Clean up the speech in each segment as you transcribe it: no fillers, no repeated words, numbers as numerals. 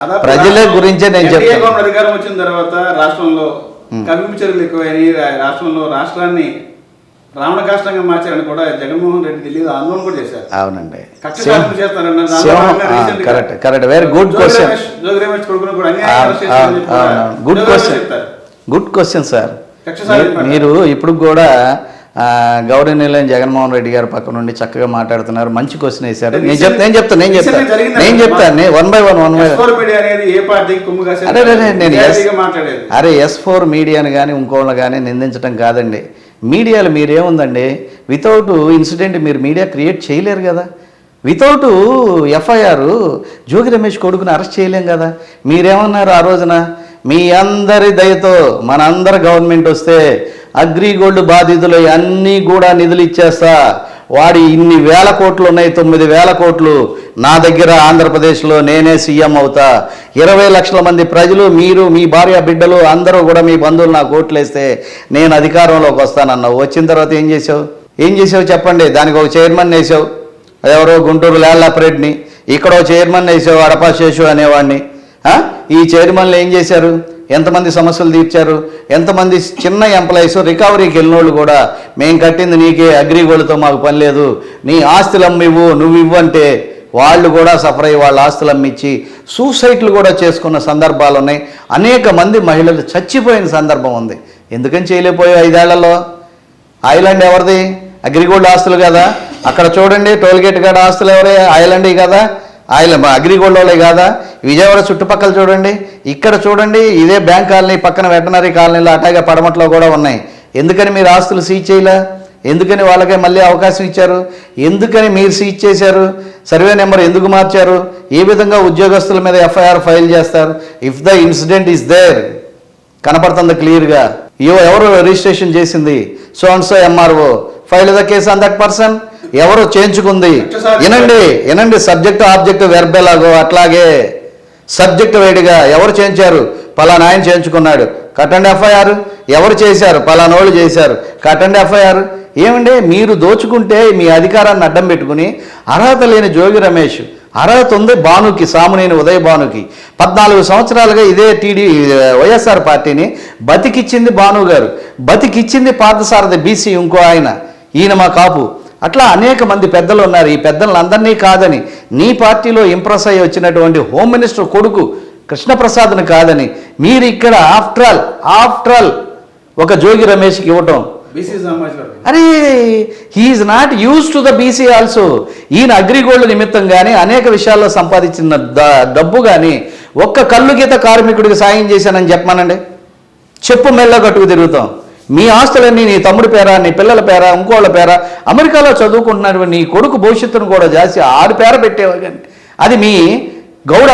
ప్రజల గురించే నేను చెప్తాను. అధికారం వచ్చిన తర్వాత రాష్ట్రంలో కవించరులు ఎక్కువైనాయి. రాష్ట్రంలో రాష్ట్రాన్ని రావణ కాష్టంగా మార్చారని కూడా జగన్మోహన్ రెడ్డి ఢిల్లీలో ఆందోళన కూడా చేశారు. అవునండి, చేస్తారన్నారు. Correct. Very good question. Jogi Ramesh కొడుకును కూడా గుడ్ క్వశ్చన్ సార్. మీరు ఇప్పుడు కూడా గౌరవనీయులైన జగన్మోహన్ రెడ్డి గారి పక్క నుండి చక్కగా మాట్లాడుతున్నారు. మంచి క్వశ్చన్ వేశారు. నేను చెప్తాను 1 by 1 అరే S4 మీడియాని కానీ ఇంకోళ్ళని కానీ నిందించడం కాదండి. మీడియాలో మీరేముందండి, వితౌట్ ఇన్సిడెంట్ మీరు మీడియా క్రియేట్ చేయలేరు కదా. వితౌట్ ఎఫ్ఐఆర్ జోగి రమేష్ కొడుకుని అరెస్ట్ చేయలేం కదా. మీరేమన్నారు ఆ రోజున, మీ అందరి దయతో మనందరి గవర్నమెంట్ వస్తే అగ్రిగోల్డ్ బాధితులు అన్నీ కూడా నిధులు ఇచ్చేస్తా, వాడి ఇన్ని వేల కోట్లు ఉన్నాయి, 9,000 కోట్లు నా దగ్గర, ఆంధ్రప్రదేశ్లో నేనే సీఎం అవుతా, 20 లక్షల మంది ప్రజలు, మీరు మీ భార్య బిడ్డలు అందరూ కూడా మీ బంధువులు నాకు ఓట్లు వేస్తే నేను అధికారంలోకి వస్తానన్నావు. వచ్చిన తర్వాత ఏం చేసావు చెప్పండి. దానికి ఒక చైర్మన్ వేసావు, ఎవరో గుంటూరు లేళ్లాపరెడ్డిని, ఇక్కడ ఒక చైర్మన్ వేసావు అడపా శేషు అనేవాడిని. ఈ చైర్మన్లు ఏం చేశారు? ఎంతమంది సమస్యలు తీర్చారు? ఎంతమంది చిన్న ఎంప్లాయీస్ రికవరీకి వెళ్ళినోళ్ళు కూడా మేము కట్టింది నీకే, అగ్రిగోల్డ్తో మాకు పని లేదు, నీ ఆస్తులు అమ్మివ్వు, నువ్వు ఇవ్వంటే వాళ్ళు కూడా సఫర్ అయ్యి వాళ్ళ ఆస్తులు అమ్మిచ్చి సూసైడ్లు కూడా చేసుకున్న సందర్భాలు ఉన్నాయి. అనేక మంది మహిళలు చచ్చిపోయిన సందర్భం ఉంది. ఎందుకని చేయలేకపోయావు 5 ఏళ్లలో? ఐలాండ్ ఎవరిది? అగ్రిగోల్డ్ ఆస్తులు కదా. అక్కడ చూడండి, టోల్గేట్ కాడ ఆస్తులు ఎవరే? ఐలాండ్ కదా, అగ్రిగోల్డ్ వాళ్ళే కాదా? విజయవాడ చుట్టుపక్కల చూడండి, ఇక్కడ చూడండి, ఇదే బ్యాంక్ కాలనీ పక్కన వెటనరీ కాలనీలో అటాగా పడమట్లో కూడా ఉన్నాయి. ఎందుకని మీరు ఆస్తులు సీజ్ చేయలే? ఎందుకని వాళ్ళకే మళ్ళీ అవకాశం ఇచ్చారు? ఎందుకని మీరు సీజ్ చేశారు? సర్వే నెంబర్ ఎందుకు మార్చారు? ఏ విధంగా ఉద్యోగస్తుల మీద ఎఫ్ఐఆర్ ఫైల్ చేస్తారు? If the incident is there, కనపడుతుంది క్లియర్గా. ఎవరు రిజిస్ట్రేషన్ చేసింది? So and so MRO, file the case on that person. ఎవరు చేయించుకుంది? వినండి, సబ్జెక్టు ఆబ్జెక్టు వెర్బెలాగో అట్లాగే సబ్జెక్టు వేడిగా ఎవరు చేయించారు? పలానా ఆయన చేయించుకున్నాడు, కట్టండి ఎఫ్ఐఆర్. ఎవరు చేశారు? పలానోళ్ళు చేశారు, కట్టండి ఎఫ్ఐఆర్. ఏమండి, మీరు దోచుకుంటే మీ అధికారాన్ని అడ్డం పెట్టుకుని అర్హత లేని జోగి రమేష్, అర్హత ఉంది భానుకి, సామునేని ఉదయ భానుకి. 14 సంవత్సరాలుగా ఇదే వైఎస్ఆర్ పార్టీని బతికిచ్చింది భాను గారు, బతికిచ్చింది పార్థసారథి బీసీ ఇంకో ఆయన, ఈయన మా కాపు. అట్లా అనేక మంది పెద్దలు ఉన్నారు. ఈ పెద్దలందరినీ కాదని, నీ పార్టీలో ఇంప్రెస్ అయ్యి వచ్చినటువంటి హోమ్ మినిస్టర్ కొడుకు కృష్ణప్రసాద్ని కాదని మీరు ఇక్కడ ఆఫ్టర్ ఆల్ ఒక జోగి రమేష్కి ఇవ్వటం. అరే, he is not used to the BC also. ఈయన అగ్రిగోల్డ్ నిమిత్తం కానీ అనేక విషయాల్లో సంపాదించిన డబ్బు కానీ ఒక్క కళ్ళు గీత కార్మికుడికి సాయం చేశానని చెప్పమానండి. చెప్పు మెల్ల కట్టుకు తిరుగుతాం. మీ ఆస్తులన్నీ నీ తమ్ముడి పేర, నీ పిల్లల పేర, ఇంకోళ్ళ పేర, అమెరికాలో చదువుకుంటున్నటువంటి నీ కొడుకు భవిష్యత్తును కూడా చేసి 6 పేర పెట్టేవా కానీ అది మీ గౌడ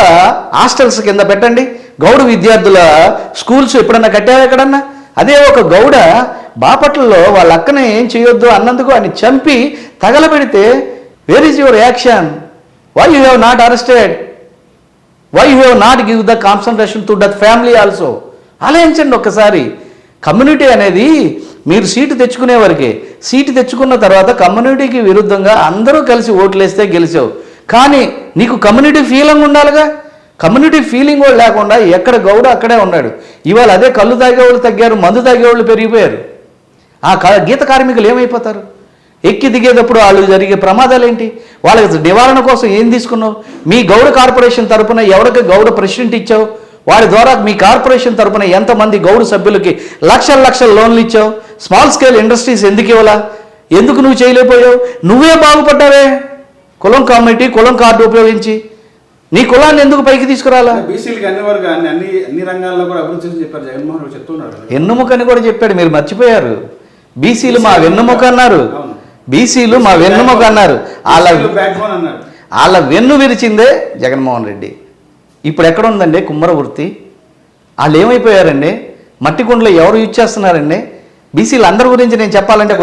హాస్టల్స్ కింద పెట్టండి. గౌడ విద్యార్థుల స్కూల్స్ ఎప్పుడన్నా కట్టావా ఎక్కడన్నా? అదే ఒక గౌడ బాపట్లలో వాళ్ళ అక్కనే ఏం చేయొద్దు అన్నందుకు అని చంపి తగలబెడితే where is your action? Why you have not arrested? Why you have not give the concentration to that family also? ఆలోచించండి ఒక్కసారి. కమ్యూనిటీ అనేది మీరు సీటు తెచ్చుకునే వరకే. సీటు తెచ్చుకున్న తర్వాత కమ్యూనిటీకి విరుద్ధంగా అందరూ కలిసి ఓట్లేస్తే గెలిచావు. కానీ నీకు కమ్యూనిటీ ఫీలింగ్ ఉండాలిగా. కమ్యూనిటీ ఫీలింగ్ కూడా లేకుండా ఎక్కడ గౌడ అక్కడే ఉన్నాడు. ఇవాళ అదే కళ్ళు తాగేవాళ్ళు తగ్గారు, మందు తాగేవాళ్ళు పెరిగిపోయారు. ఆ గీత కార్మికులు ఏమైపోతారు? ఎక్కి దిగేటప్పుడు వాళ్ళు జరిగే ప్రమాదాలు ఏంటి? వాళ్ళకి నివారణ కోసం ఏం తీసుకున్నావు? మీ గౌడ కార్పొరేషన్ తరఫున ఎవరికి గౌడ ప్రెసిడెంట్ ఇచ్చావు? వాడి ద్వారా మీ కార్పొరేషన్ తరఫున ఎంతమంది గౌడు సభ్యులకి లక్షల లోన్లు ఇచ్చావు? స్మాల్ స్కేల్ ఇండస్ట్రీస్ ఎందుకు ఇవ్వాలా? ఎందుకు నువ్వు చేయలేకపోయావు? నువ్వే బాగుపడ్డావే కులం కమిటీ, కులం కార్డు ఉపయోగించి. నీ కులాన్ని ఎందుకు పైకి తీసుకురాలా? వెన్నుముకని కూడా చెప్పాడు, మీరు మర్చిపోయారు. బీసీలు మా వెన్నుముక అన్నారు. బీసీలు మా వెన్నుముక అన్నారు. వాళ్ళ వెన్ను విరిచిందే జగన్మోహన్ రెడ్డి. ఇప్పుడు ఎక్కడ ఉందండి కుమ్మర వృత్తి? వాళ్ళు ఏమైపోయారండి? మట్టి కుండలో ఎవరు యూజ్ చేస్తున్నారండి? బీసీలు అందరి గురించి నేను చెప్పాలంటే